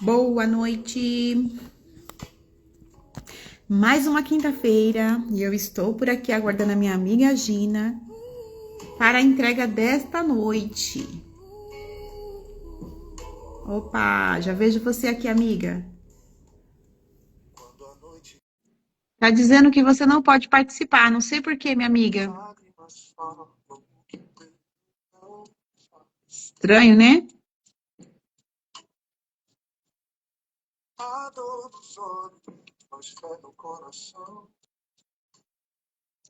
Boa noite! Mais uma quinta-feira e eu estou por aqui aguardando a minha amiga Gina para a entrega desta noite. Opa, já vejo você aqui, amiga. Tá dizendo que você não pode participar, não sei por quê, minha amiga. Estranho, né?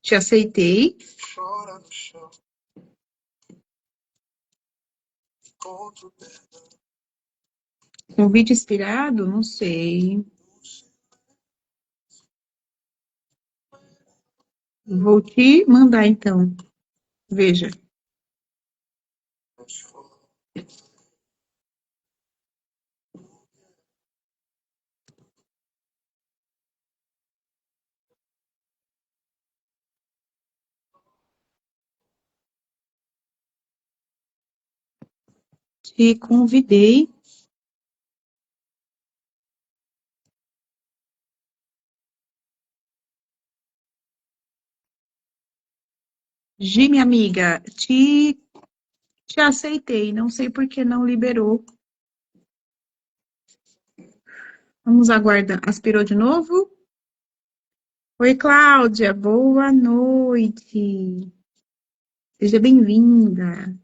Te aceitei. Convite inspirado? Não sei. Vou te mandar então. Veja. Te convidei. Gi, minha amiga, te aceitei. Não sei por que não liberou. Vamos aguardar. Aspirou de novo? Oi, Cláudia. Boa noite. Seja bem-vinda.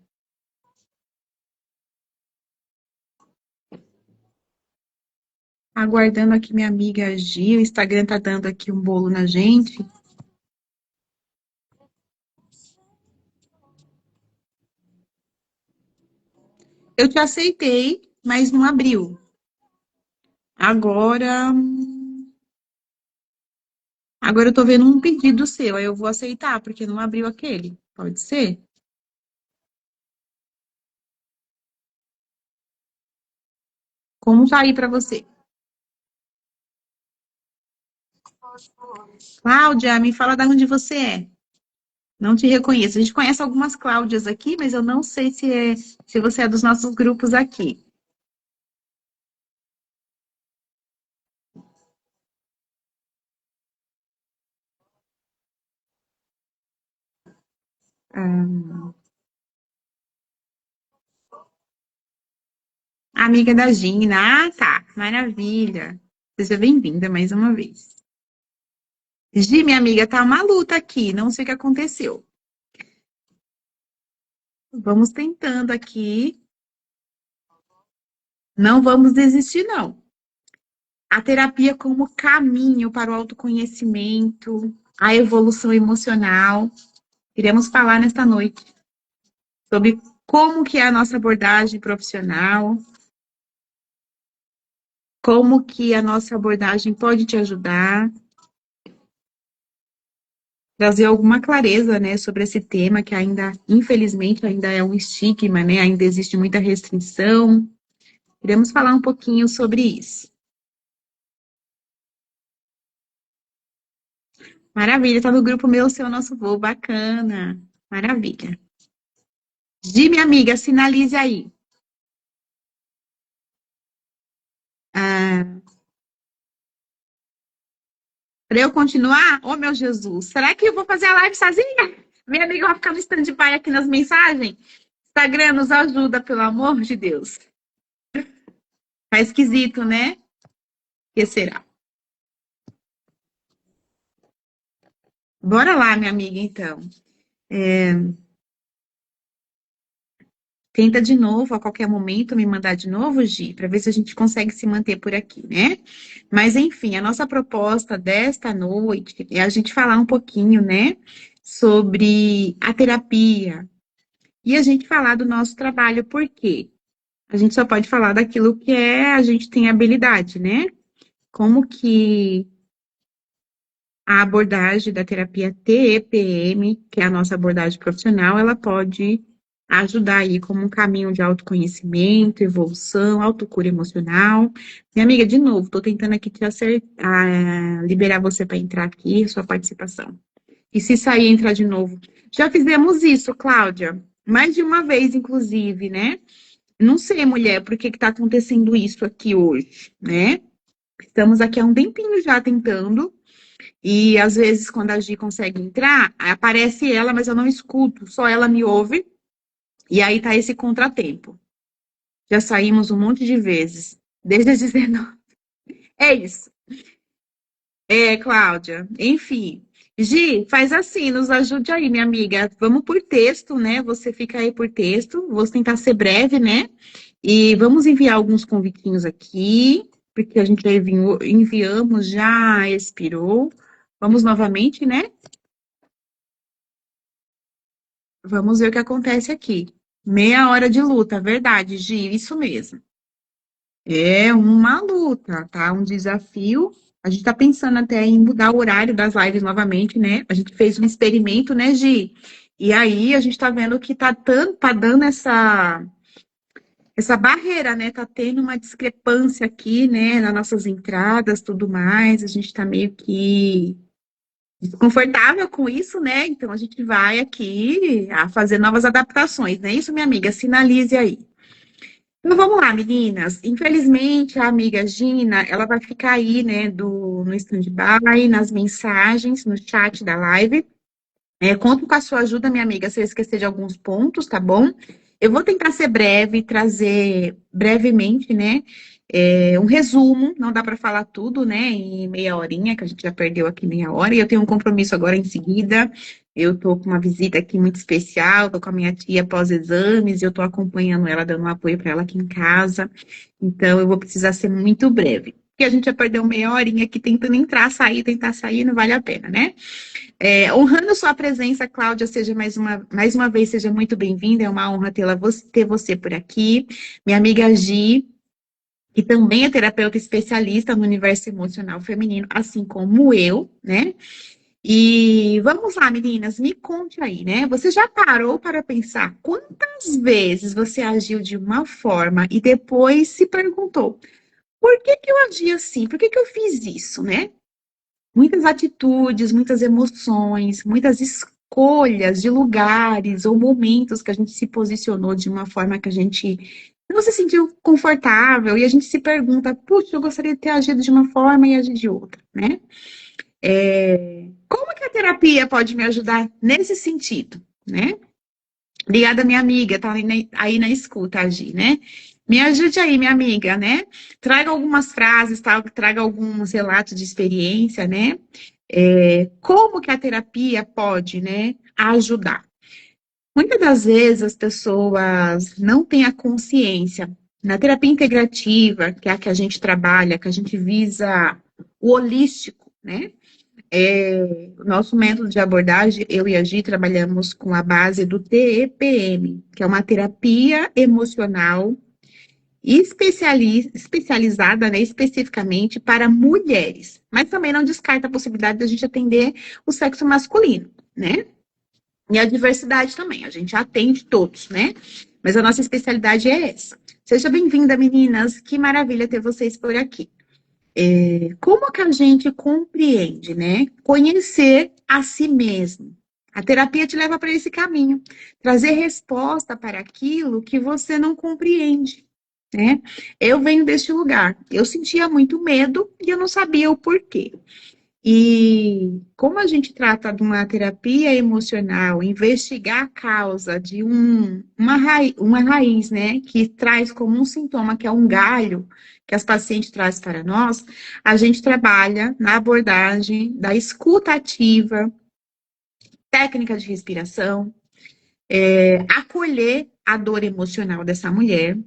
Aguardando aqui minha amiga Gi. O Instagram tá dando aqui um bolo na gente. Eu te aceitei, mas não abriu. Agora, agora eu tô vendo um pedido seu. Aí eu vou aceitar, porque não abriu aquele. Pode ser? Como tá aí pra você? Cláudia, me fala de onde você é. Não te reconheço. A gente conhece algumas Cláudias aqui, mas eu não sei se você é dos nossos grupos aqui. Ah, amiga da Gina. Ah, tá. Maravilha. Seja bem-vinda mais uma vez. Gi, minha amiga, tá uma luta aqui. Não sei o que aconteceu. Vamos tentando aqui. Não vamos desistir, não. A terapia como caminho para o autoconhecimento, a evolução emocional. Iremos falar nesta noite sobre como que é a nossa abordagem profissional, como que a nossa abordagem pode te ajudar, trazer alguma clareza, né, sobre esse tema que ainda, infelizmente, ainda é um estigma, né, ainda existe muita restrição. Iremos falar um pouquinho sobre isso. Maravilha, tá no grupo Meu Seu Nosso Voo, bacana. Maravilha. Gi, minha amiga, sinalize aí. Ah, para eu continuar? Oh, meu Jesus, será que eu vou fazer a live sozinha? Minha amiga vai ficar no stand-by aqui nas mensagens? Instagram, nos ajuda, pelo amor de Deus. Tá esquisito, né? Que será? Bora lá, minha amiga, então. Tenta de novo, a qualquer momento, me mandar de novo, Gi, para ver se a gente consegue se manter por aqui, né? Mas, enfim, a nossa proposta desta noite é a gente falar um pouquinho, né, sobre a terapia e a gente falar do nosso trabalho, por quê? A gente só pode falar daquilo que a gente tem habilidade, né? Como que a abordagem da terapia TEPM, que é a nossa abordagem profissional, ela pode ajudar aí como um caminho de autoconhecimento, evolução, autocura emocional. Minha amiga, de novo, estou tentando aqui te acertar, liberar você para entrar aqui, sua participação. E se sair, entrar de novo. Já fizemos isso, Cláudia, mais de uma vez, inclusive, né? Não sei, mulher, por que que tá acontecendo isso aqui hoje, né? Estamos aqui há um tempinho já tentando, e às vezes quando a Gi consegue entrar, aparece ela, mas eu não escuto, só ela me ouve, e aí tá esse contratempo. Já saímos um monte de vezes, desde as 19. É isso. É, Cláudia. Enfim. Gi, faz assim, nos ajude aí, minha amiga. Vamos por texto, né? Você fica aí por texto. Vou tentar ser breve, né? E vamos enviar alguns convitinhos aqui, porque a gente já enviamos, já expirou. Vamos novamente, né? Vamos ver o que acontece aqui. Meia hora de luta, verdade, Gi, isso mesmo. É uma luta, tá? Um desafio. A gente tá pensando até em mudar o horário das lives novamente, né? A gente fez um experimento, né, Gi? E aí a gente tá vendo que tá dando essa barreira, né? Tá tendo uma discrepância aqui, né? Nas nossas entradas, tudo mais. A gente tá meio que desconfortável com isso, né? Então a gente vai aqui a fazer novas adaptações, não é isso, minha amiga? Sinalize aí. Então vamos lá, meninas. Infelizmente, a amiga Gina, ela vai ficar aí, né, no stand-by, nas mensagens, no chat da live. Conto com a sua ajuda, minha amiga, se eu esquecer de alguns pontos, tá bom? Eu vou tentar ser breve, trazer brevemente, né, um resumo. Não dá para falar tudo, né, em meia horinha, que a gente já perdeu aqui meia hora. E eu tenho um compromisso agora em seguida. Eu tô com uma visita aqui muito especial, tô com a minha tia pós-exames, e eu tô acompanhando ela, dando um apoio para ela aqui em casa. Então, eu vou precisar ser muito breve. Porque a gente já perdeu meia horinha aqui tentando entrar, sair, tentar sair, não vale a pena, né? Honrando sua presença, Cláudia, seja mais uma vez, seja muito bem-vinda. É uma honra ter você por aqui. Minha amiga Gi, que também é terapeuta especialista no universo emocional feminino, assim como eu, né? E vamos lá, meninas, me conte aí, né? Você já parou para pensar quantas vezes você agiu de uma forma e depois se perguntou, por que que eu agi assim? Por que que eu fiz isso, né? Muitas atitudes, muitas emoções, muitas escolhas de lugares ou momentos que a gente se posicionou de uma forma que a gente não se sentiu confortável e a gente se pergunta, puxa, eu gostaria de ter agido de uma forma e agir de outra, né? Como que a terapia pode me ajudar nesse sentido, né? Obrigada, minha amiga, tá aí na escuta, Agi, né? Me ajude aí, minha amiga, né? Traga algumas frases, tá? Traga alguns relatos de experiência, né? Como que a terapia pode, né, ajudar? Muitas das vezes as pessoas não têm a consciência. Na terapia integrativa, que é a que a gente trabalha, que a gente visa o holístico, né? O nosso método de abordagem, eu e a Gi trabalhamos com a base do TEPM, que é uma terapia emocional especializada, né, especificamente para mulheres. Mas também não descarta a possibilidade de a gente atender o sexo masculino, né? E a diversidade também, a gente atende todos, né? Mas a nossa especialidade é essa. Seja bem-vinda, meninas. Que maravilha ter vocês por aqui. Como que a gente compreende, né? Conhecer a si mesmo. A terapia te leva para esse caminho, trazer resposta para aquilo que você não compreende, né? Eu venho deste lugar. Eu sentia muito medo e eu não sabia o porquê. E como a gente trata de uma terapia emocional, investigar a causa de uma raiz, né, que traz como um sintoma, que é um galho que as pacientes trazem para nós, a gente trabalha na abordagem da escuta ativa, técnica de respiração, acolher a dor emocional dessa mulher,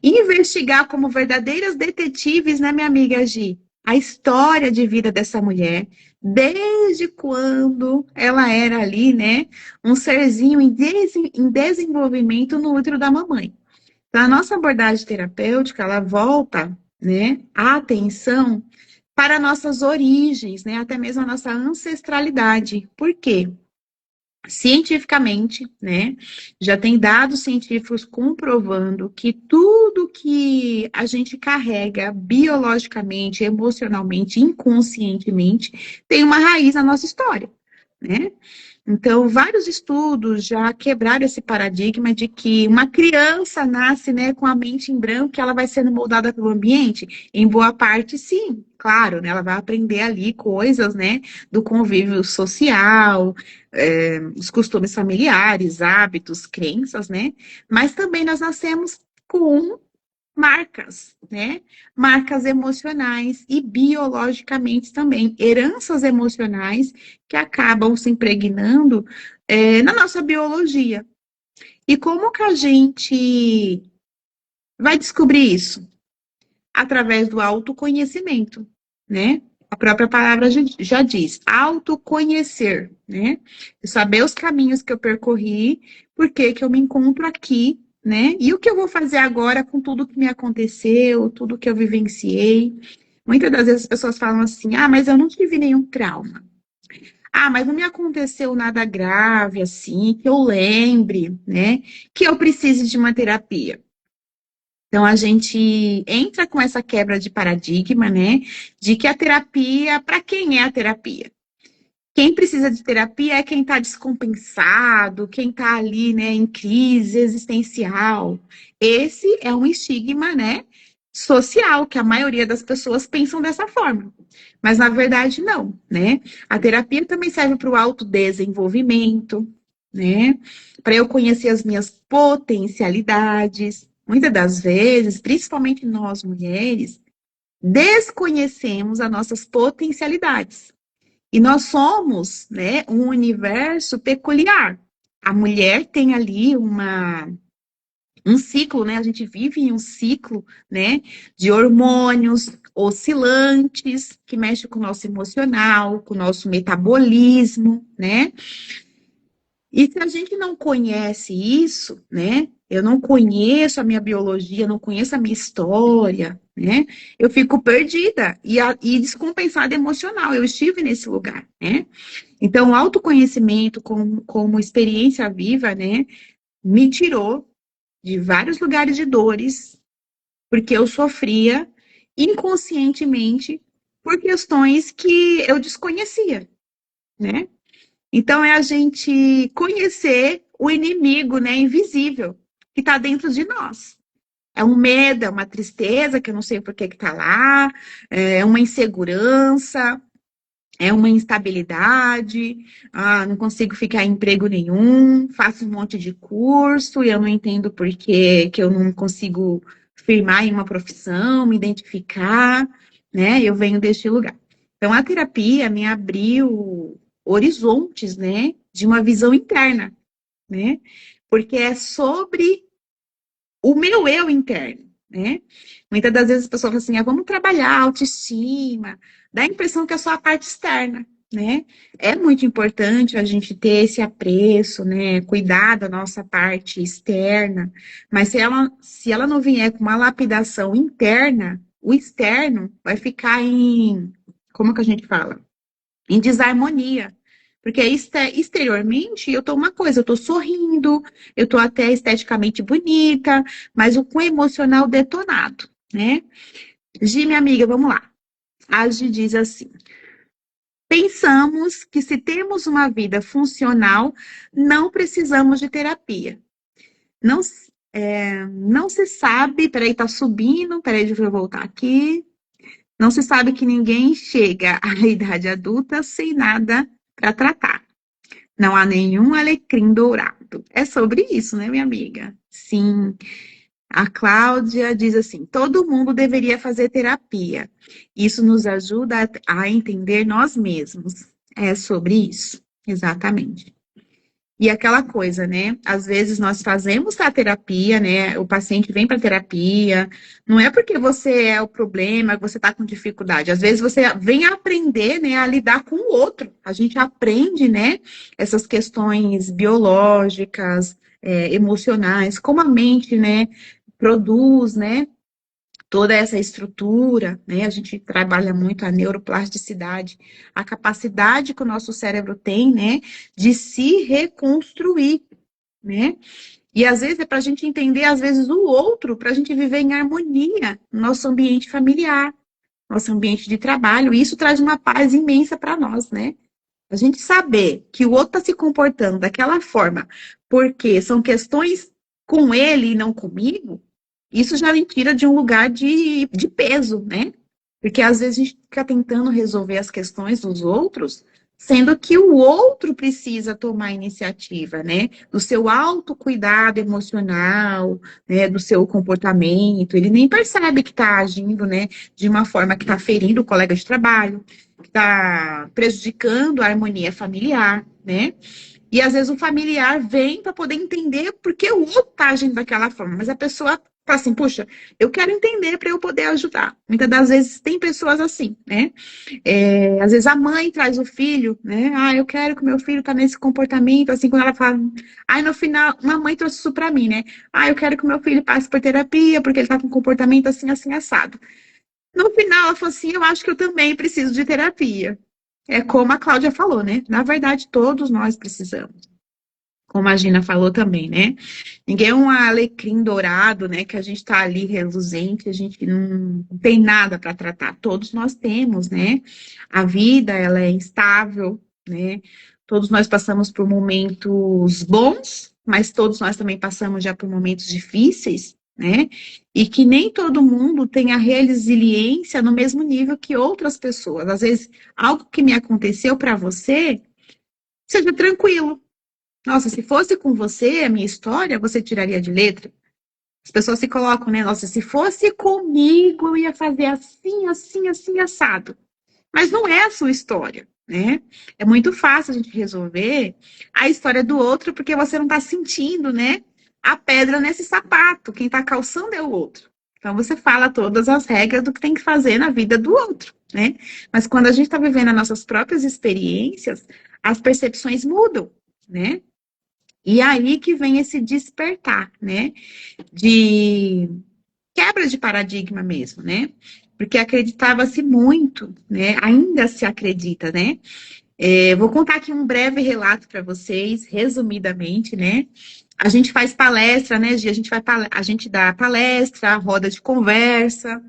investigar como verdadeiras detetives, né, minha amiga Gi, a história de vida dessa mulher, desde quando ela era ali, né, um serzinho em desenvolvimento no útero da mamãe. Então, a nossa abordagem terapêutica, ela volta, né, a atenção para nossas origens, né, até mesmo a nossa ancestralidade. Por quê? Cientificamente, né, já tem dados científicos comprovando que tudo que a gente carrega biologicamente, emocionalmente, inconscientemente, tem uma raiz na nossa história, né? Então, vários estudos já quebraram esse paradigma de que uma criança nasce, né, com a mente em branco, que ela vai sendo moldada pelo ambiente. Em boa parte, sim, claro, né, ela vai aprender ali coisas, né, do convívio social, os costumes familiares, hábitos, crenças, né? Mas também nós nascemos com marcas, né? Marcas emocionais e biologicamente também, heranças emocionais que acabam se impregnando na nossa biologia. E como que a gente vai descobrir isso? Através do autoconhecimento, né? A própria palavra já diz, autoconhecer, né? Saber os caminhos que eu percorri, por que que eu me encontro aqui, né? E o que eu vou fazer agora com tudo que me aconteceu, tudo que eu vivenciei. Muitas das vezes as pessoas falam assim, ah, mas eu não tive nenhum trauma. Ah, mas não me aconteceu nada grave assim, que eu lembre, né? Que eu precise de uma terapia. Então, a gente entra com essa quebra de paradigma, né? De que a terapia, para quem é a terapia? Quem precisa de terapia é quem está descompensado, quem está ali, né, em crise existencial. Esse é um estigma, né, social, que a maioria das pessoas pensam dessa forma. Mas, na verdade, não, né? A terapia também serve para o autodesenvolvimento, né? Para eu conhecer as minhas potencialidades. Muitas das vezes, principalmente nós mulheres, desconhecemos as nossas potencialidades. E nós somos, né, um universo peculiar. A mulher tem ali um ciclo, né? A gente vive em um ciclo, né, de hormônios oscilantes que mexe com o nosso emocional, com o nosso metabolismo, né? E se a gente não conhece isso, né? Eu não conheço a minha biologia, não conheço a minha história, né? Eu fico perdida e descompensada emocional. Eu estive nesse lugar, né? Então, o autoconhecimento como experiência viva, né, me tirou de vários lugares de dores, porque eu sofria inconscientemente por questões que eu desconhecia, né? Então, é a gente conhecer o inimigo, né, invisível, que está dentro de nós. É um medo, é uma tristeza, que eu não sei por que está lá, é uma insegurança, é uma instabilidade, não consigo ficar em emprego nenhum, faço um monte de curso e eu não entendo por que eu não consigo firmar em uma profissão, me identificar, né? Eu venho deste lugar. Então, a terapia me abriu horizontes, né? De uma visão interna, né? Porque é sobre o meu eu interno, né? Muitas das vezes as pessoas falam assim, vamos trabalhar a autoestima, dá a impressão que é só a parte externa, né? É muito importante a gente ter esse apreço, né? Cuidar da nossa parte externa, mas se ela não vier com uma lapidação interna, o externo vai ficar como que a gente fala? Em desarmonia. Porque exteriormente eu tô uma coisa, eu tô sorrindo, eu tô até esteticamente bonita, mas com o emocional detonado, né? Gi, minha amiga, vamos lá. A Gi diz assim: pensamos que se temos uma vida funcional, não precisamos de terapia. Não, não se sabe, peraí, tá subindo, peraí, deixa eu voltar aqui. Não se sabe que ninguém chega à idade adulta sem nada para tratar. Não há nenhum alecrim dourado. É sobre isso, né, minha amiga? Sim. A Cláudia diz assim: todo mundo deveria fazer terapia. Isso nos ajuda a entender nós mesmos. É sobre isso, exatamente. E aquela coisa, né? Às vezes nós fazemos a terapia, né? O paciente vem para terapia, não é porque você é o problema, que você está com dificuldade. Às vezes você vem aprender, né, a lidar com o outro. A gente aprende, né, essas questões biológicas, emocionais, como a mente, né, produz, né, toda essa estrutura, né? A gente trabalha muito a neuroplasticidade, a capacidade que o nosso cérebro tem, né, de se reconstruir, né? E às vezes é para a gente entender, às vezes, o outro, para a gente viver em harmonia no nosso ambiente familiar, nosso ambiente de trabalho, e isso traz uma paz imensa para nós, né? A gente saber que o outro está se comportando daquela forma porque são questões com ele e não comigo, isso já me tira de um lugar de peso, né? Porque às vezes a gente fica tentando resolver as questões dos outros, sendo que o outro precisa tomar a iniciativa, né? Do seu autocuidado emocional, né? Do seu comportamento. Ele nem percebe que está agindo, né? De uma forma que está ferindo o colega de trabalho, que está prejudicando a harmonia familiar, né? E às vezes o familiar vem para poder entender por que o outro está agindo daquela forma, mas a pessoa fala assim, puxa, eu quero entender para eu poder ajudar. Muitas das vezes tem pessoas assim, né? Às vezes a mãe traz o filho, né? Ah, eu quero que o meu filho tá nesse comportamento, assim, quando ela fala. Aí no final, uma mãe trouxe isso para mim, né? Ah, eu quero que o meu filho passe por terapia, porque ele tá com um comportamento assim, assim, assado. No final, ela falou assim: eu acho que eu também preciso de terapia. É como a Cláudia falou, né? Na verdade, todos nós precisamos. Como a Gina falou também, né? Ninguém é um alecrim dourado, né? Que a gente tá ali reluzente, a gente não tem nada para tratar. Todos nós temos, né? A vida, ela é instável, né? Todos nós passamos por momentos bons, mas todos nós também passamos já por momentos difíceis, né? E que nem todo mundo tem a resiliência no mesmo nível que outras pessoas. Às vezes, algo que me aconteceu para você, seja tranquilo. Nossa, se fosse com você, a minha história, você tiraria de letra? As pessoas se colocam, né? Nossa, se fosse comigo, eu ia fazer assim, assim, assim, assado. Mas não é a sua história, né? É muito fácil a gente resolver a história do outro porque você não está sentindo, né? A pedra nesse sapato. Quem está calçando é o outro. Então você fala todas as regras do que tem que fazer na vida do outro, né? Mas quando a gente está vivendo as nossas próprias experiências, as percepções mudam, né? E aí que vem esse despertar, né? De quebra de paradigma mesmo, né? Porque acreditava-se muito, né? Ainda se acredita, né? Vou contar aqui um breve relato para vocês, resumidamente, né? A gente faz palestra, né, Gi? A gente dá palestra, roda de conversa,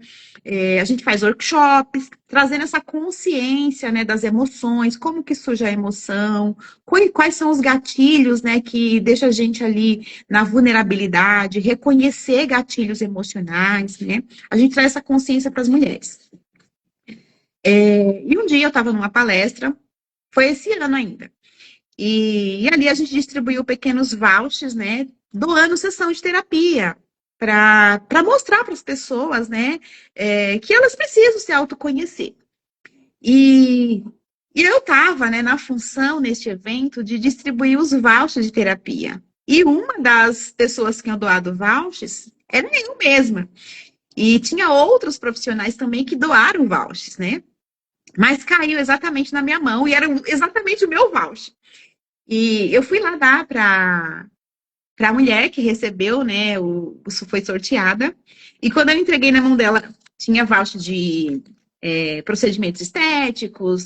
a gente faz workshops, trazendo essa consciência, né, das emoções, como que surge a emoção, quais são os gatilhos, né, que deixa a gente ali na vulnerabilidade, reconhecer gatilhos emocionais, né? A gente traz essa consciência para as mulheres. E um dia eu estava numa palestra, foi esse ano ainda. E ali a gente distribuiu pequenos vouchers, né? Doando sessão de terapia. Para mostrar para as pessoas, né? Que elas precisam se autoconhecer. E, e eu estava, né, na função, neste evento, de distribuir os vouchers de terapia. E uma das pessoas que tinham doado vouchers era eu mesma. E tinha outros profissionais também que doaram vouchers, né? Mas caiu exatamente na minha mão e era exatamente o meu voucher. E eu fui lá dar para a mulher que recebeu, né? Foi sorteada. E quando eu entreguei na mão dela, tinha voucher de procedimentos estéticos,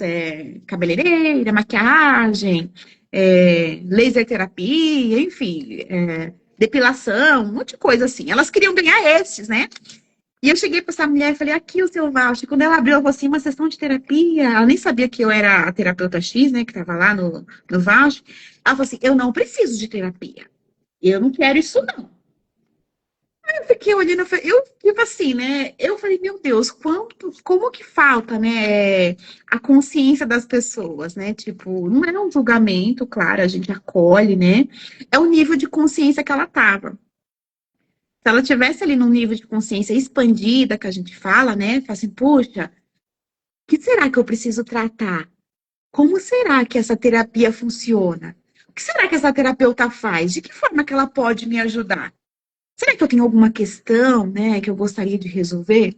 cabeleireira, maquiagem, laser terapia, enfim, depilação, um monte de coisa assim. Elas queriam ganhar esses, né? E eu cheguei para essa mulher e falei, aqui o seu voucher. Quando ela abriu, ela falou assim, uma sessão de terapia. Ela nem sabia que eu era a terapeuta X, né, que estava lá no voucher. Ela falou assim, eu não preciso de terapia. Eu não quero isso, não. Aí eu fiquei olhando, eu tipo assim, né? Eu falei, meu Deus, como que falta, né, a consciência das pessoas, né? Tipo, não é um julgamento, claro, a gente acolhe, né? É o nível de consciência que ela tava. Se ela tivesse ali num nível de consciência expandida, que a gente fala, né? Fala assim, puxa, o que será que eu preciso tratar? Como será que essa terapia funciona? O que será que essa terapeuta faz? De que forma que ela pode me ajudar? Será que eu tenho alguma questão, né, que eu gostaria de resolver?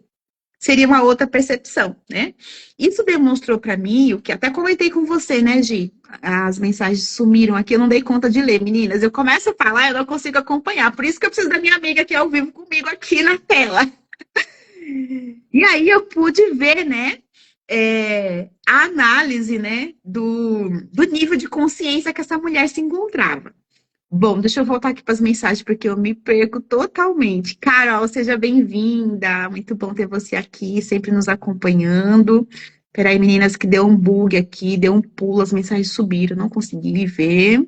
Seria uma outra percepção, né? Isso demonstrou para mim, o que até comentei com você, né, Gi? As mensagens sumiram aqui, eu não dei conta de ler, meninas. Eu começo a falar, eu não consigo acompanhar. Por isso que eu preciso da minha amiga que é ao vivo comigo aqui na tela. E aí eu pude ver, né, a análise, né, do nível de consciência que essa mulher se encontrava. Bom, deixa eu voltar aqui para as mensagens, porque eu me perco totalmente. Carol, seja bem-vinda. Muito bom ter você aqui, sempre nos acompanhando. Peraí, meninas, que deu um bug aqui, deu um pulo, as mensagens subiram, não consegui ver.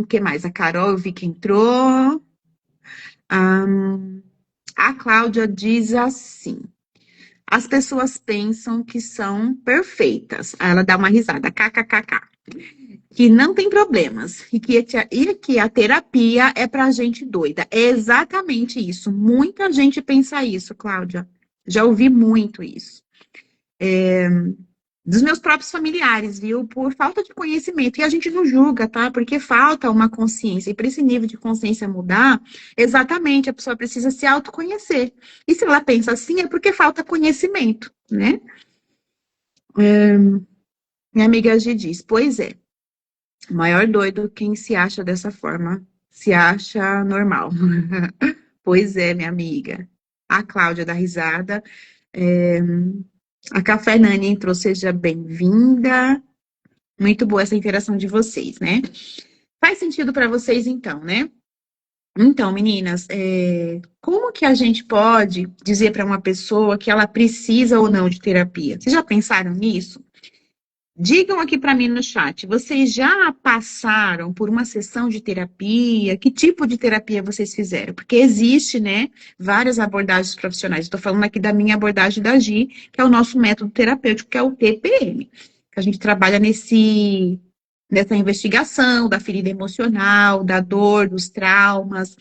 Que mais? A Carol, eu vi que entrou. Ahn, a Cláudia diz assim: as pessoas pensam que são perfeitas. Aí ela dá uma risada, kkkk, que não tem problemas e que a terapia é pra gente doida. É exatamente isso. Muita gente pensa isso, Cláudia. Já ouvi muito isso. Dos meus próprios familiares, viu? Por falta de conhecimento. E a gente não julga, tá? Porque falta uma consciência. E para esse nível de consciência mudar, exatamente, a pessoa precisa se autoconhecer. E se ela pensa assim, é porque falta conhecimento, né? Minha amiga G diz, pois é, o maior doido quem se acha dessa forma, se acha normal. Pois é, minha amiga. A Cláudia dá risada. É, a Café Nani entrou, seja bem-vinda. Muito boa essa interação de vocês, né? Faz sentido para vocês, então, né? Então, meninas, como que a gente pode dizer para uma pessoa que ela precisa ou não de terapia? Vocês já pensaram nisso? Digam aqui para mim no chat, vocês já passaram por uma sessão de terapia? Que tipo de terapia vocês fizeram? Porque existe, né, várias abordagens profissionais. Estou falando aqui da minha abordagem da GI, que é o nosso método terapêutico, que é o TPM. Que a gente trabalha nessa investigação da ferida emocional, da dor, dos traumas,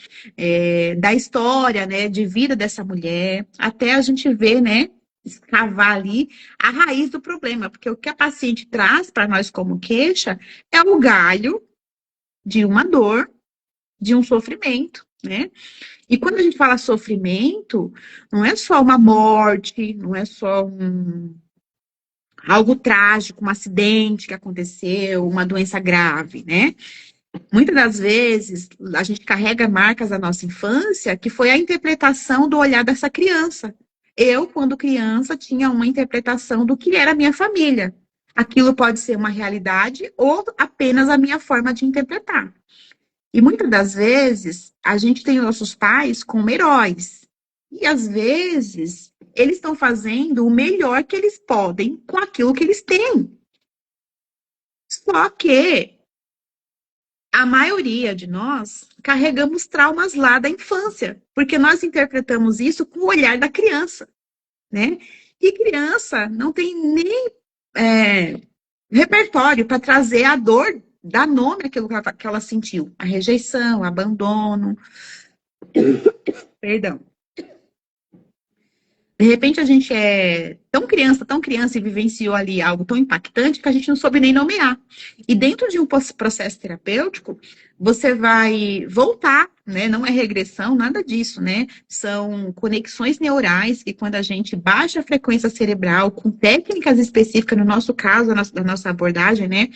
da história, né, de vida dessa mulher, até a gente ver, né, escavar ali a raiz do problema, porque o que a paciente traz para nós como queixa é o galho de uma dor, de um sofrimento, né? E quando a gente fala sofrimento, não é só uma morte, não é só algo trágico, um acidente que aconteceu, uma doença grave, né? Muitas das vezes a gente carrega marcas da nossa infância que foi a interpretação do olhar dessa criança. Eu, quando criança, tinha uma interpretação do que era a minha família. Aquilo pode ser uma realidade ou apenas a minha forma de interpretar. E muitas das vezes a gente tem nossos pais como heróis. E às vezes eles estão fazendo o melhor que eles podem com aquilo que eles têm. Só que a maioria de nós carregamos traumas lá da infância, porque nós interpretamos isso com o olhar da criança, né? E criança não tem nem repertório para trazer a dor, dar nome àquilo que ela sentiu, a rejeição, o abandono, perdão. De repente a gente é tão criança e vivenciou ali algo tão impactante que a gente não soube nem nomear. E dentro de um processo terapêutico, você vai voltar, né? Não é regressão, nada disso, né? São conexões neurais que quando a gente baixa a frequência cerebral com técnicas específicas, no nosso caso, da nossa abordagem, né?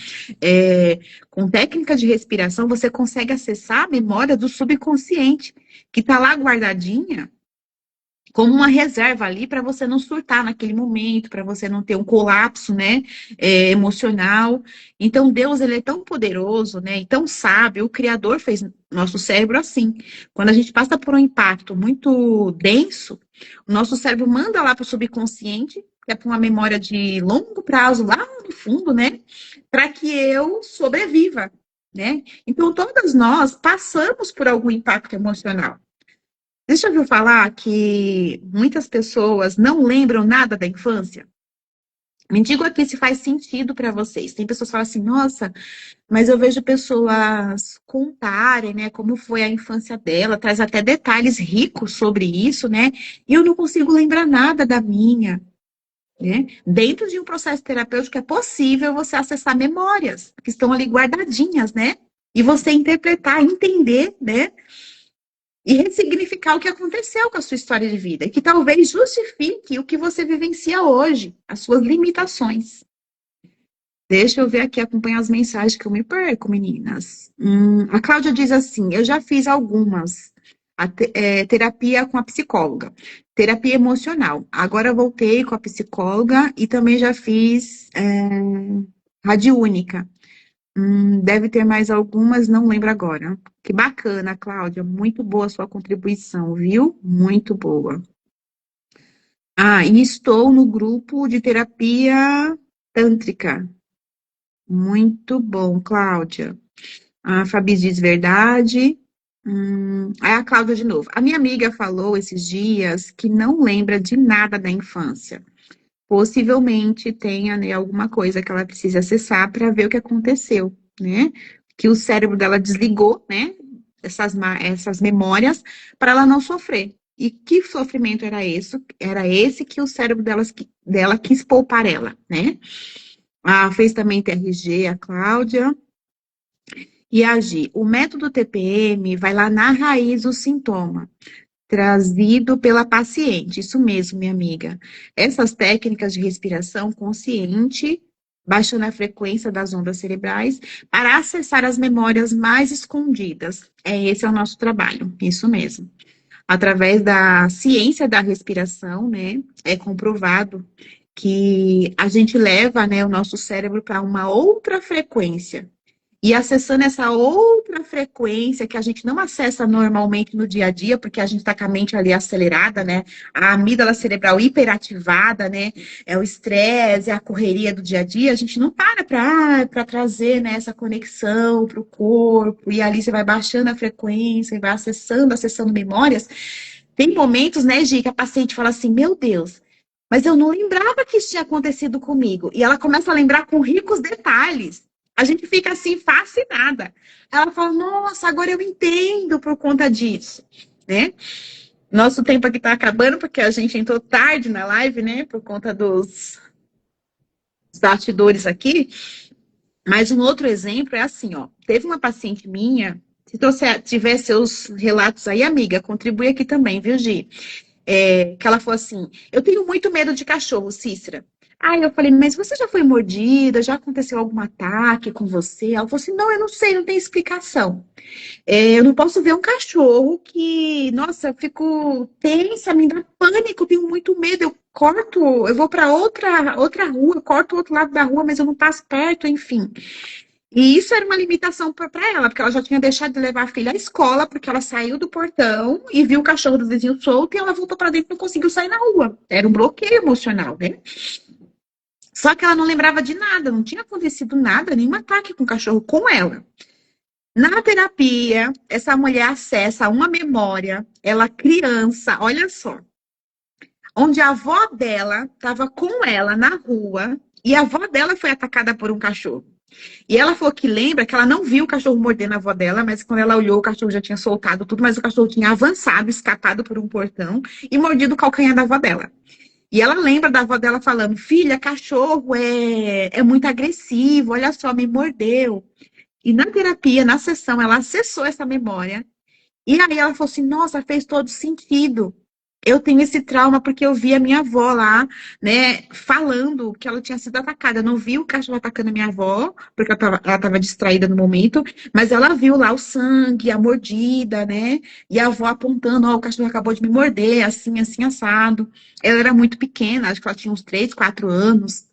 Com técnicas de respiração, você consegue acessar a memória do subconsciente, que está lá guardadinha como uma reserva ali para você não surtar naquele momento, para você não ter um colapso, né, emocional. Então, Deus, ele é tão poderoso, né, e tão sábio, o Criador fez nosso cérebro assim. Quando a gente passa por um impacto muito denso, o nosso cérebro manda lá para o subconsciente, que é para uma memória de longo prazo, lá no fundo, né, para que eu sobreviva, né. Então, todas nós passamos por algum impacto emocional. Deixa eu falar que muitas pessoas não lembram nada da infância. Me diga aqui se faz sentido para vocês. Tem pessoas que falam assim, nossa, mas eu vejo pessoas contarem, né, como foi a infância dela, traz até detalhes ricos sobre isso, né? E eu não consigo lembrar nada da minha, né? Dentro de um processo terapêutico é possível você acessar memórias que estão ali guardadinhas, né? E você interpretar, entender, né? E ressignificar o que aconteceu com a sua história de vida, e que talvez justifique o que você vivencia hoje, as suas limitações. Deixa eu ver aqui, acompanhar as mensagens que eu me perco, meninas. A Cláudia diz assim, eu já fiz algumas. Terapia com a psicóloga. Terapia emocional. Agora voltei com a psicóloga e também já fiz radiúnica. Deve ter mais algumas, não lembro agora. Que bacana, Cláudia. Muito boa a sua contribuição, viu? Muito boa. Ah, e estou no grupo de terapia tântrica. Muito bom, Cláudia. A Fabi diz verdade. Aí a Cláudia de novo. A minha amiga falou esses dias que não lembra de nada da infância. Possivelmente tenha, né, alguma coisa que ela precise acessar para ver o que aconteceu, né? Que o cérebro dela desligou, né? Essas memórias para ela não sofrer. E que sofrimento era esse? Era esse que o cérebro dela quis poupar ela, né? Ah, fez também TRG, a Cláudia. E agir. O método TPM vai lá na raiz do sintoma, trazido pela paciente. Isso mesmo, minha amiga. Essas técnicas de respiração consciente, baixando a frequência das ondas cerebrais, para acessar as memórias mais escondidas. Esse é o nosso trabalho, isso mesmo. Através da ciência da respiração, né, é comprovado que a gente leva, né, o nosso cérebro para uma outra frequência. E acessando essa outra frequência que a gente não acessa normalmente no dia a dia, porque a gente está com a mente ali acelerada, né? A amígdala cerebral hiperativada, né? É o estresse, é a correria do dia a dia. A gente não para trazer, né, essa conexão para o corpo. E ali você vai baixando a frequência e vai acessando memórias. Tem momentos, né, Gi, que a paciente fala assim: Meu Deus, mas eu não lembrava que isso tinha acontecido comigo. E ela começa a lembrar com ricos detalhes. A gente fica assim, fascinada. Ela fala, nossa, agora eu entendo por conta disso, né? Nosso tempo aqui tá acabando, porque a gente entrou tarde na live, né? Por conta dos bastidores aqui. Mas um outro exemplo é assim, ó. Teve uma paciente minha, se você tiver seus relatos aí, amiga, contribui aqui também, viu, Gi? Que ela falou assim: Eu tenho muito medo de cachorro, Cícera. Aí eu falei: Mas você já foi mordida? Já aconteceu algum ataque com você? Ela falou assim: Não, eu não sei, não tem explicação. Eu não posso ver um cachorro que, nossa, eu fico tensa, me dá pânico, eu tenho muito medo. Eu corto, eu vou para outra rua, eu corto o outro lado da rua, mas eu não passo perto, enfim. E isso era uma limitação para ela, porque ela já tinha deixado de levar a filha à escola, porque ela saiu do portão e viu o cachorro do vizinho solto e ela voltou para dentro e não conseguiu sair na rua. Era um bloqueio emocional, né? Só que ela não lembrava de nada, não tinha acontecido nada, nenhum ataque com o cachorro com ela. Na terapia, essa mulher acessa uma memória, ela criança, olha só, onde a avó dela estava com ela na rua e a avó dela foi atacada por um cachorro. E ela falou que lembra que ela não viu o cachorro mordendo a avó dela, mas quando ela olhou, o cachorro já tinha soltado tudo, mas o cachorro tinha avançado, escapado por um portão e mordido o calcanhar da avó dela. E ela lembra da avó dela falando: Filha, cachorro é muito agressivo, olha só, me mordeu. E na terapia, na sessão, ela acessou essa memória. E aí ela falou assim: Nossa, fez todo sentido. Eu tenho esse trauma porque eu vi a minha avó lá, né, falando que ela tinha sido atacada. Eu não vi o cachorro atacando a minha avó, porque ela estava distraída no momento, mas ela viu lá o sangue, a mordida, né? E a avó apontando: Ó, o cachorro acabou de me morder, assim, assim, assado. Ela era muito pequena, acho que ela tinha uns 3, 4 anos.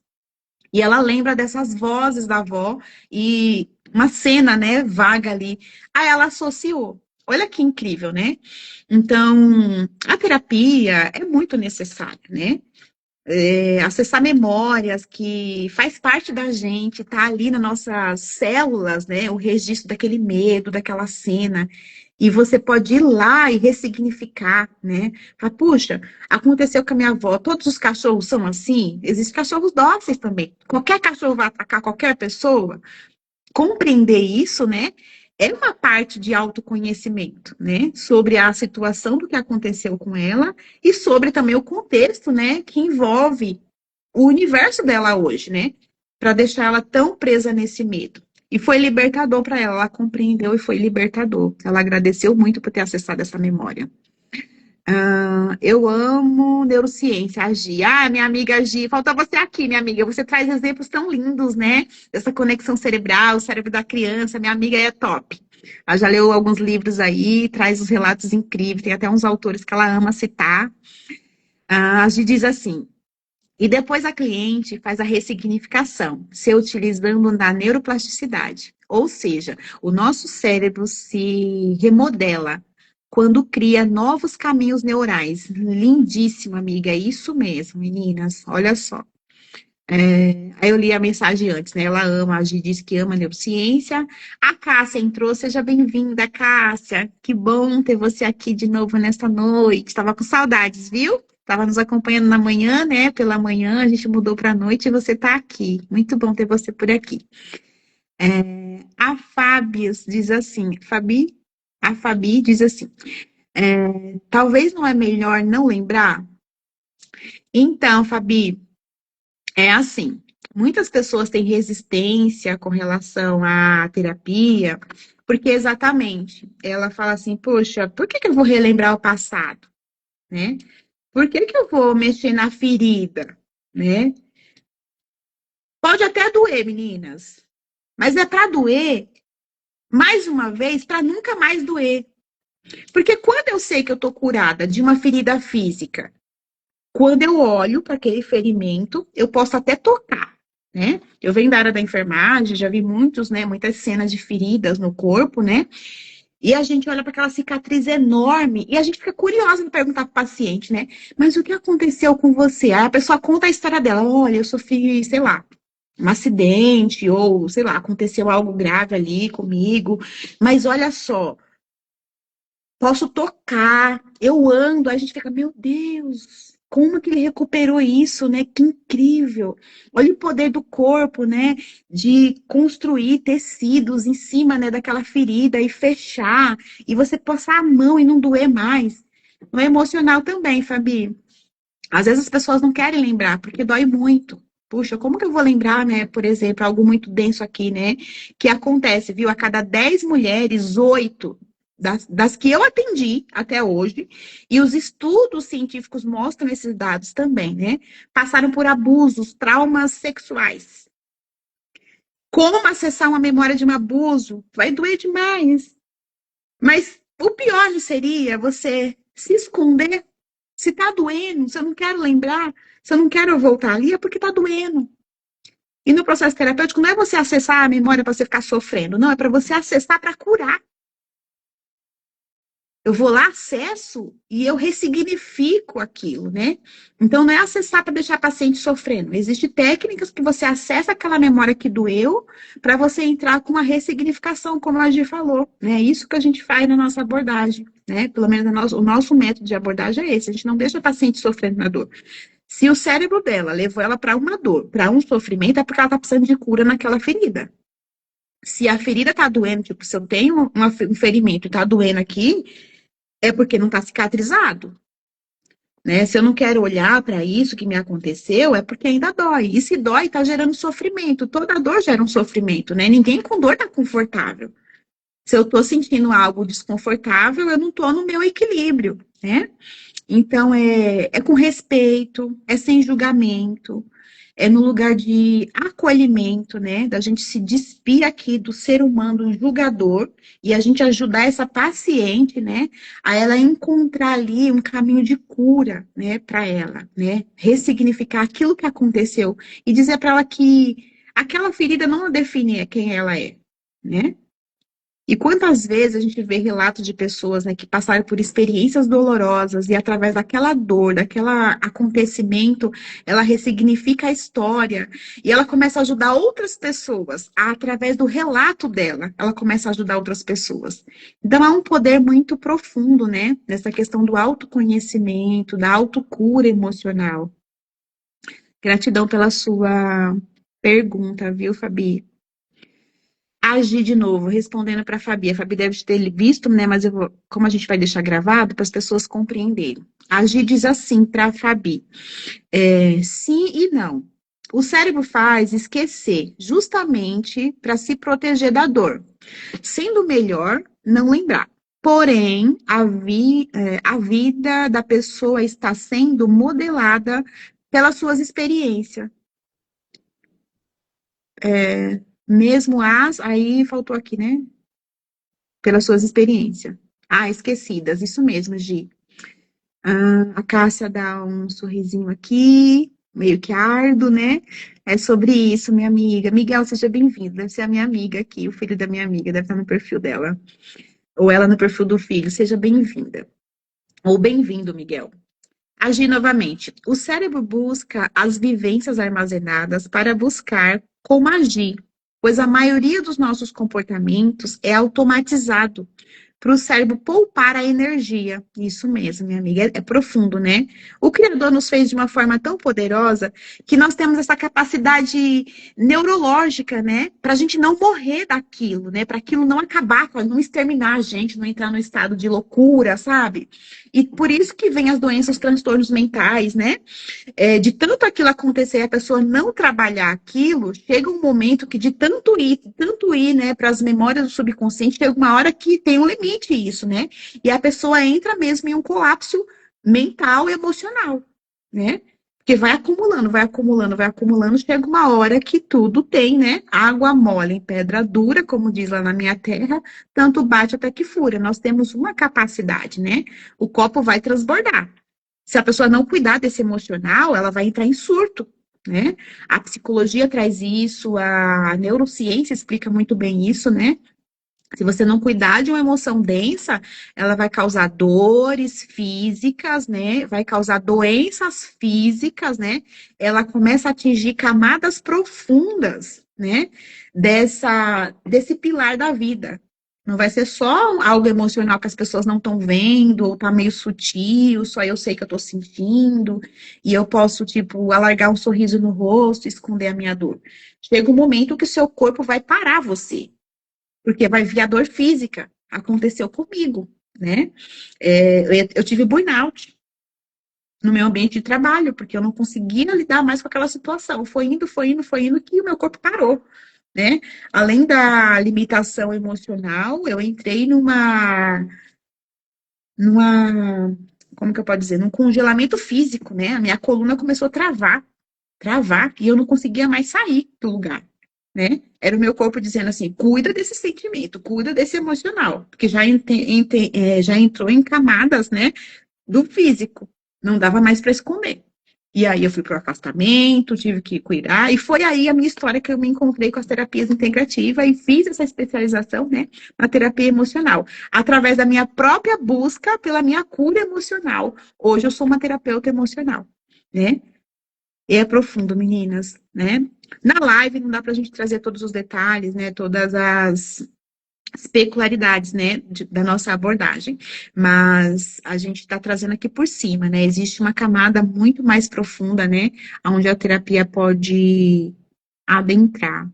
E ela lembra dessas vozes da avó e uma cena, né, vaga ali. Aí ela associou. Olha que incrível, né? Então, a terapia é muito necessária, né? Acessar memórias que faz parte da gente, tá ali nas nossas células, né? O registro daquele medo, daquela cena. E você pode ir lá e ressignificar, né? Fala, puxa, aconteceu com a minha avó, todos os cachorros são assim? Existem cachorros dóceis também. Qualquer cachorro vai atacar qualquer pessoa. Compreender isso, né? É uma parte de autoconhecimento, né? Sobre a situação do que aconteceu com ela e sobre também o contexto, né? Que envolve o universo dela hoje, né? Para deixar ela tão presa nesse medo. E foi libertador para ela, ela compreendeu e foi libertador. Ela agradeceu muito por ter acessado essa memória. Eu amo neurociência, a Gi. Ah, minha amiga Gi, falta você aqui, minha amiga. Você traz exemplos tão lindos, né? Dessa conexão cerebral, o cérebro da criança. Minha amiga é top. Ela já leu alguns livros aí, traz os relatos incríveis. Tem até uns autores que ela ama citar. A Gi diz assim: e depois a cliente faz a ressignificação, se utilizando da neuroplasticidade. Ou seja, o nosso cérebro se remodela quando cria novos caminhos neurais. Lindíssimo, amiga. É isso mesmo, meninas. Olha só. Aí eu li a mensagem antes, né? Ela ama, a Gi disse que ama a neurociência. A Cássia entrou, seja bem-vinda, Cássia. Que bom ter você aqui de novo nesta noite. Estava com saudades, viu? Estava nos acompanhando na manhã, né? Pela manhã, a gente mudou para a noite e você está aqui. Muito bom ter você por aqui. A Fábios diz assim, a Fabi diz assim, talvez não é melhor não lembrar? Então, Fabi, é assim, muitas pessoas têm resistência com relação à terapia, porque exatamente, ela fala assim, poxa, por que que eu vou relembrar o passado, né? Por que que eu vou mexer na ferida, né? Pode até doer, meninas, mas é para doer, mais uma vez, para nunca mais doer. Porque quando eu sei que eu tô curada de uma ferida física, quando eu olho para aquele ferimento, eu posso até tocar, né? Eu venho da área da enfermagem, já vi muitas cenas de feridas no corpo, né? E a gente olha para aquela cicatriz enorme e a gente fica curiosa em perguntar para o paciente, né? Mas o que aconteceu com você? Aí a pessoa conta a história dela. Olha, eu sofri, sei lá, um acidente ou, sei lá, aconteceu algo grave ali comigo. Mas olha só, posso tocar, eu ando, aí a gente fica, meu Deus, como que ele recuperou isso, né? Que incrível. Olha o poder do corpo, né? De construir tecidos em cima, né, daquela ferida e fechar, e você passar a mão e não doer mais. No emocional também, Fabi. Às vezes as pessoas não querem lembrar, porque dói muito. Puxa, como que eu vou lembrar, né? Por exemplo, algo muito denso aqui, né? Que acontece, viu? A cada 10 mulheres, 8 das que eu atendi até hoje, e os estudos científicos mostram esses dados também, né? Passaram por abusos, traumas sexuais. Como acessar uma memória de um abuso? Vai doer demais. Mas o pior não seria você se esconder. Se tá doendo, se eu não quero lembrar, se eu não quero voltar ali, é porque tá doendo. E no processo terapêutico não é você acessar a memória para você ficar sofrendo, não, é para você acessar para curar. Eu vou lá, acesso e eu ressignifico aquilo, né? Então, não é acessar para deixar o paciente sofrendo. Existem técnicas que você acessa aquela memória que doeu para você entrar com uma ressignificação, como a Gi falou, né? É isso que a gente faz na nossa abordagem, né? Pelo menos o nosso método de abordagem é esse. A gente não deixa o paciente sofrendo na dor. Se o cérebro dela levou ela para uma dor, para um sofrimento, é porque ela está precisando de cura naquela ferida. Se a ferida está doendo, tipo, se eu tenho um ferimento e está doendo aqui, é porque não está cicatrizado, né? Se eu não quero olhar para isso que me aconteceu, é porque ainda dói. E se dói, está gerando sofrimento. Toda dor gera um sofrimento, né? Ninguém com dor está confortável. Se eu estou sentindo algo desconfortável, eu não estou no meu equilíbrio, né? Então, é com respeito, é sem julgamento, é no lugar de acolhimento, né? Da gente se despir aqui do ser humano julgador e a gente ajudar essa paciente, né? A ela encontrar ali um caminho de cura, né? Para ela, né? Ressignificar aquilo que aconteceu e dizer para ela que aquela ferida não define quem ela é, né? E quantas vezes a gente vê relatos de pessoas, né, que passaram por experiências dolorosas e através daquela dor, daquele acontecimento, ela ressignifica a história e ela começa a ajudar outras pessoas, através do relato dela, ela começa a ajudar outras pessoas. Então há um poder muito profundo, né, nessa questão do autoconhecimento, da autocura emocional. Gratidão pela sua pergunta, viu, Fabi? Agir de novo, respondendo para a Fabi. A Fabi deve ter visto, né? Mas eu vou, como a gente vai deixar gravado, para as pessoas compreenderem. Agir diz assim para a Fabi: sim e não. O cérebro faz esquecer, justamente para se proteger da dor, sendo melhor não lembrar. Porém, a vida da pessoa está sendo modelada pelas suas experiências. Mesmo aí faltou aqui, né? Pelas suas experiências. Ah, esquecidas, isso mesmo, Gi. A Cássia dá um sorrisinho aqui, meio que árduo, né? É sobre isso, minha amiga. Miguel, seja bem-vindo. Deve ser a minha amiga aqui, o filho da minha amiga, deve estar no perfil dela. ou ela no perfil do filho. Seja bem-vinda. Ou bem-vindo, Miguel. Agir novamente. O cérebro busca as vivências armazenadas para buscar como agir, pois a maioria dos nossos comportamentos é automatizado para o cérebro poupar a energia. Isso mesmo, minha amiga, é profundo, né? O Criador nos fez de uma forma tão poderosa que nós temos essa capacidade neurológica, né? Para a gente não morrer daquilo, né? Para aquilo não acabar, não exterminar a gente, não entrar no estado de loucura, sabe? E por isso que vem as doenças, os transtornos mentais, né? De tanto aquilo acontecer e a pessoa não trabalhar aquilo, chega um momento que de tanto ir, né, para as memórias do subconsciente, chega uma hora que tem um limite isso, né? E a pessoa entra mesmo em um colapso mental e emocional, né? Porque vai acumulando, vai acumulando, vai acumulando, chega uma hora que tudo tem, né? Água mole em pedra dura, como diz lá na minha terra, tanto bate até que fura. Nós temos uma capacidade, né? O copo vai transbordar. Se a pessoa não cuidar desse emocional, ela vai entrar em surto, né? A psicologia traz isso, a neurociência explica muito bem isso, né? Se você não cuidar de uma emoção densa, ela vai causar dores físicas, né? Vai causar doenças físicas, né? Ela começa a atingir camadas profundas, né? Desse pilar da vida. Não vai ser só algo emocional que as pessoas não estão vendo, ou tá meio sutil, só eu sei que eu tô sentindo, e eu posso, tipo, alargar um sorriso no rosto, esconder a minha dor. Chega um momento que o seu corpo vai parar você, porque vai vir a dor física. Aconteceu comigo, né? Eu tive burnout no meu ambiente de trabalho, porque eu não conseguia lidar mais com aquela situação. Foi indo, foi indo, foi indo, que o meu corpo parou, né? Além da limitação emocional, eu entrei numa, como que eu posso dizer? Num congelamento físico, né? A minha coluna começou a travar, e eu não conseguia mais sair do lugar, né? Era o meu corpo dizendo assim, cuida desse sentimento, cuida desse emocional, porque já entrou em camadas, né, do físico, não dava mais para esconder. E aí eu fui para o afastamento, tive que cuidar, e foi aí a minha história que eu me encontrei com as terapias integrativas e fiz essa especialização, né, na terapia emocional, através da minha própria busca pela minha cura emocional. Hoje eu sou uma terapeuta emocional, né? E é profundo, meninas, né? Na live não dá para a gente trazer todos os detalhes, né? Todas as peculiaridades, né? Da nossa abordagem. Mas a gente está trazendo aqui por cima, né? Existe uma camada muito mais profunda, né? Onde a terapia pode adentrar.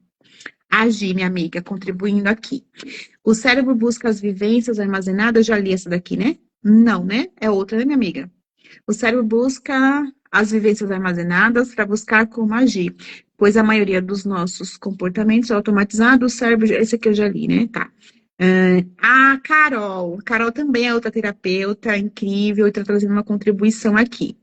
Agir, minha amiga, contribuindo aqui. O cérebro busca as vivências armazenadas. Eu já li essa daqui, né? Não, né? É outra, né, minha amiga? O cérebro busca as vivências armazenadas para buscar como agir, pois a maioria dos nossos comportamentos é automatizado, o cérebro, esse aqui eu já li, né? Tá. A Carol também é outra terapeuta incrível e está trazendo uma contribuição aqui.